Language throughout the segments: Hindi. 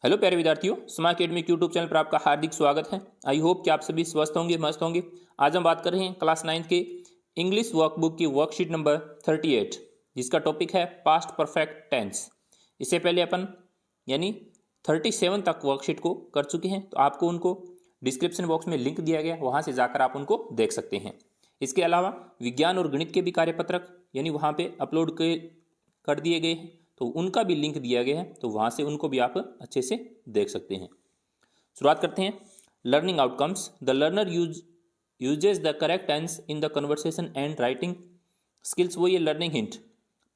हेलो प्यारे विद्यार्थियों, स्मार्ट अकेडमी यूट्यूब चैनल पर आपका हार्दिक स्वागत है। आई होप कि आप सभी स्वस्थ होंगे, मस्त होंगे। आज हम बात कर रहे हैं क्लास 9 के इंग्लिश वर्कबुक की वर्कशीट नंबर 38, जिसका टॉपिक है पास्ट परफेक्ट टेंस। इससे पहले अपन यानी 37 तक वर्कशीट को कर चुके हैं, तो आपको उनको डिस्क्रिप्शन बॉक्स में लिंक दिया गया, वहाँ से जाकर आप उनको देख सकते हैं। इसके अलावा विज्ञान और गणित के भी कार्यपत्रक यानी वहाँ पर अपलोड कर दिए गए हैं, तो उनका भी लिंक दिया गया है, तो वहाँ से उनको भी आप अच्छे से देख सकते हैं। शुरुआत करते हैं। Learning outcomes. The learner uses the correct tense in the conversation and writing skills. वो ये learning hint.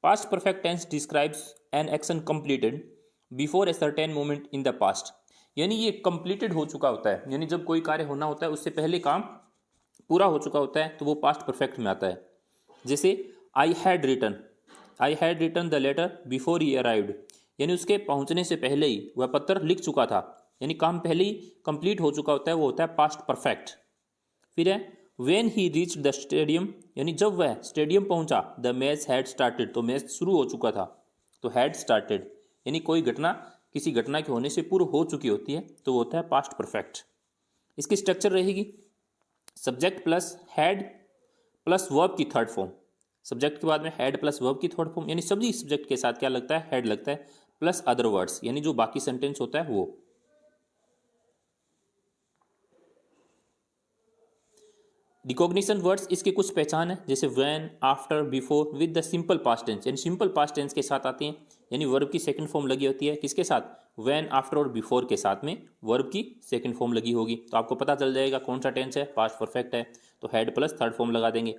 Past perfect tense describes an action completed before a certain moment in the past. यानी ये कंप्लीटेड हो चुका होता है, यानी जब कोई कार्य होना होता है उससे पहले काम पूरा हो चुका होता है, तो वो पास्ट परफेक्ट में आता है। जैसे I had written the letter before he arrived, यानी उसके पहुंचने से पहले ही वह पत्र लिख चुका था, यानी काम पहले ही कंप्लीट हो चुका होता है, वो होता है पास्ट परफेक्ट। फिर है when he reached the stadium, यानी जब वह स्टेडियम पहुंचा, द मैच हैड स्टार्टेड, तो मैच शुरू हो चुका था, तो हैड स्टार्टेड यानी कोई घटना किसी घटना के होने से पूर्व हो चुकी होती है, तो वो होता है पास्ट परफेक्ट। इसकी स्ट्रक्चर रहेगी subject plus had plus verb की थर्ड फॉर्म। सब्जेक्ट के बाद में हैड प्लस वर्ब की थर्ड फॉर्म, यानी सभी सब्जेक्ट के साथ क्या लगता है, हैड लगता है, प्लस अदर वर्ड्स, यानी जो बाकी सेंटेंस होता है वो। रिकॉग्निशन वर्ड्स इसके कुछ पहचान है, जैसे when, after, before with the simple past tense, यानी सिंपल पास्ट टेंस के साथ आते हैं, यानी वर्ब की सेकंड फॉर्म लगी होती है किसके साथ, व्हेन, आफ्टर और बिफोर के साथ में वर्ब की सेकंड फॉर्म लगी होगी, तो आपको पता चल जाएगा कौन सा टेंस है, पास्ट परफेक्ट है, तो हैड प्लस थर्ड फॉर्म लगा देंगे।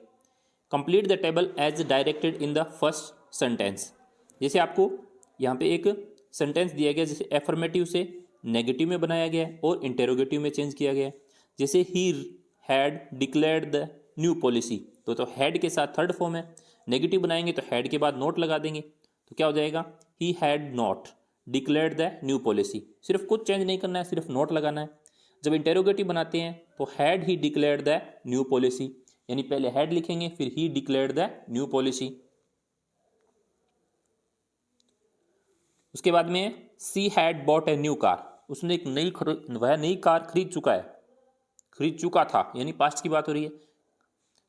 Complete the table as directed in the first sentence. जैसे आपको यहाँ पे एक सेंटेंस दिया गया, जैसे एफर्मेटिव से नेगेटिव में बनाया गया है और इंटेरोगेटिव में चेंज किया गया है। जैसे he had declared the new policy, तो हैड के साथ थर्ड फॉर्म है, नेगेटिव बनाएंगे तो हैड के बाद नोट लगा देंगे, तो क्या हो जाएगा, he had not declared the new policy. सिर्फ कुछ चेंज नहीं करना है, सिर्फ नोट लगाना है। जब इंटेरोगेटिव बनाते हैं तो had he declared the new policy, यानी पहले हैड लिखेंगे फिर ही डिक्लेयर्ड द न्यू पॉलिसी। उसके बाद में she had bought a new car, उसने एक वह नई कार खरीद चुका था, यानी पास्ट की बात हो रही है।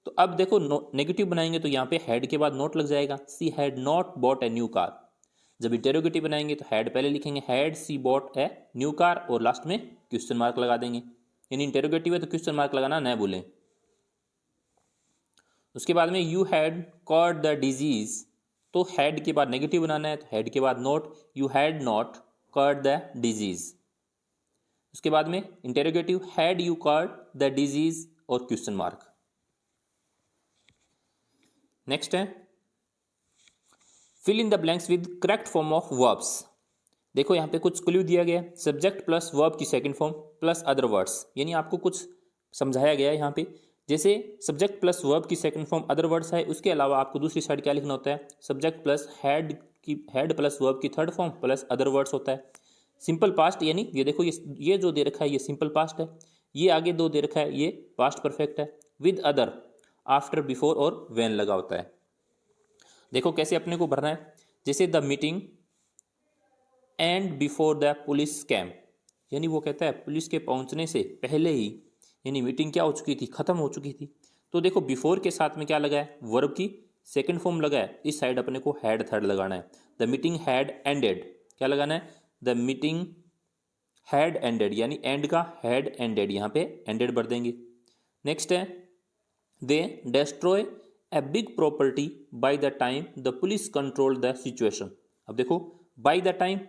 तो अब देखो नेगेटिव बनाएंगे तो यहाँ पे हैड के बाद नोट लग जाएगा, she had not bought a new car. जब इंटेरोगेटिव बनाएंगे तो हैड पहले लिखेंगे, had she bought a new car, और लास्ट में क्वेश्चन मार्क लगा देंगे, यानी इंटेरोगेटिव है तो क्वेश्चन मार्क लगाना न भूलें। उसके बाद में you had caught the disease, तो हैड के बाद नेगेटिव बनाना है, तो हैड के बाद not, you had not caught the disease. उसके बाद में interrogative, had you caught the disease और क्वेश्चन मार्क। नेक्स्ट है fill in the blanks with correct form of verbs. देखो यहाँ पे कुछ क्लू दिया गया है, सब्जेक्ट प्लस वर्ब की second form plus other words, यानी आपको कुछ समझाया गया है यहाँ पे। जैसे सब्जेक्ट प्लस वर्ब की सेकंड फॉर्म अदर वर्ड्स है, उसके अलावा आपको दूसरी साइड क्या लिखना होता है, subject plus had plus verb की third form plus other words होता है। सिंपल पास्ट, यानी ये देखो ये जो दे रखा है ये सिंपल पास्ट है, ये आगे दो दे रखा है ये पास्ट परफेक्ट है, विद अदर आफ्टर, बिफोर और व्हेन लगा होता है। देखो कैसे अपने को भरना है, जैसे the meeting end before the police came, यानी वो कहता है पुलिस के पहुंचने से पहले ही, यानी मीटिंग क्या हो चुकी थी, खत्म हो चुकी थी। तो देखो बिफोर के साथ में क्या लगा है, वर्ब की सेकंड फॉर्म लगा है, इस साइड अपने को हैड थर्ड लगाना है। द मीटिंग हैड एंडेड, क्या लगाना है, द मीटिंग हैड एंडेड, यानी एंड का हैड एंडेड, यहाँ पे एंडेड भर देंगे। नेक्स्ट है they destroy a big property by the time the police control the situation. अब देखो बाय द टाइम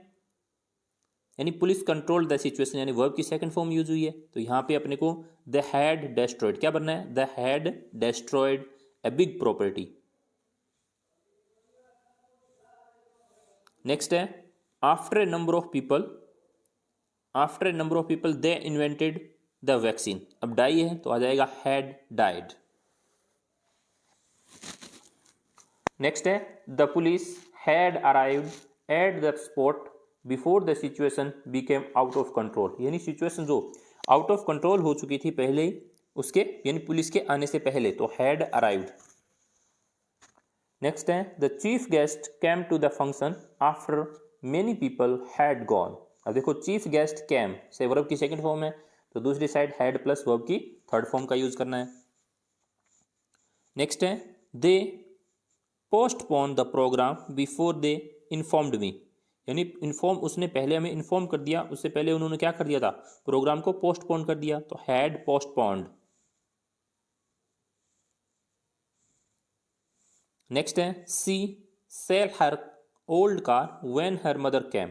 यानी पुलिस कंट्रोल द सिचुएशन, यानी वर्ब की सेकंड फॉर्म यूज हुई है, तो यहाँ पे अपने को द हैड डेस्ट्रॉयड क्या बनना है, the had destroyed a big property. Next है after a number of people they invented the vaccine. अब डाई है तो आ जाएगा हैड डाइड। नेक्स्ट है the police had arrived at the spot before the situation became out of control, यानी सिचुएशन जो आउट ऑफ कंट्रोल हो चुकी थी पहले ही उसके, यानी पुलिस के आने से पहले, तो हैड अराइव्ड। नेक्स्ट है the chief guest came to the function after many people had gone. अब देखो चीफ गेस्ट कैम से वर्ब की सेकंड फॉर्म है, तो दूसरी साइड हैड प्लस वर्ब की थर्ड फॉर्म का यूज करना है। नेक्स्ट है they postpone the program before they informed me, यानी इन्फॉर्म उसने पहले हमें इन्फॉर्म कर दिया, उससे पहले उन्होंने क्या कर दिया था, प्रोग्राम को पोस्टपोन कर दिया, तो हैड पोस्टपोन्ड। नेक्स्ट है she sell her old car when her mother came.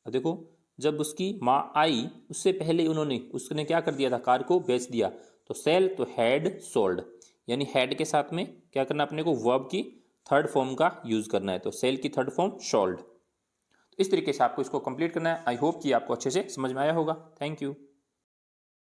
अब देखो जब उसकी माँ आई उससे पहले उन्होंने उसने क्या कर दिया था, कार को बेच दिया, तो सेल तो हैड सोल्ड, यानी हैड के साथ में क्या करना अपने को, वर्ब की थर्ड फॉर्म का यूज करना है, तो सेल की थर्ड फॉर्म सोल्ड। इस तरीके से आपको इसको कंप्लीट करना है। आई होप कि आपको अच्छे से समझ में आया होगा। Thank you.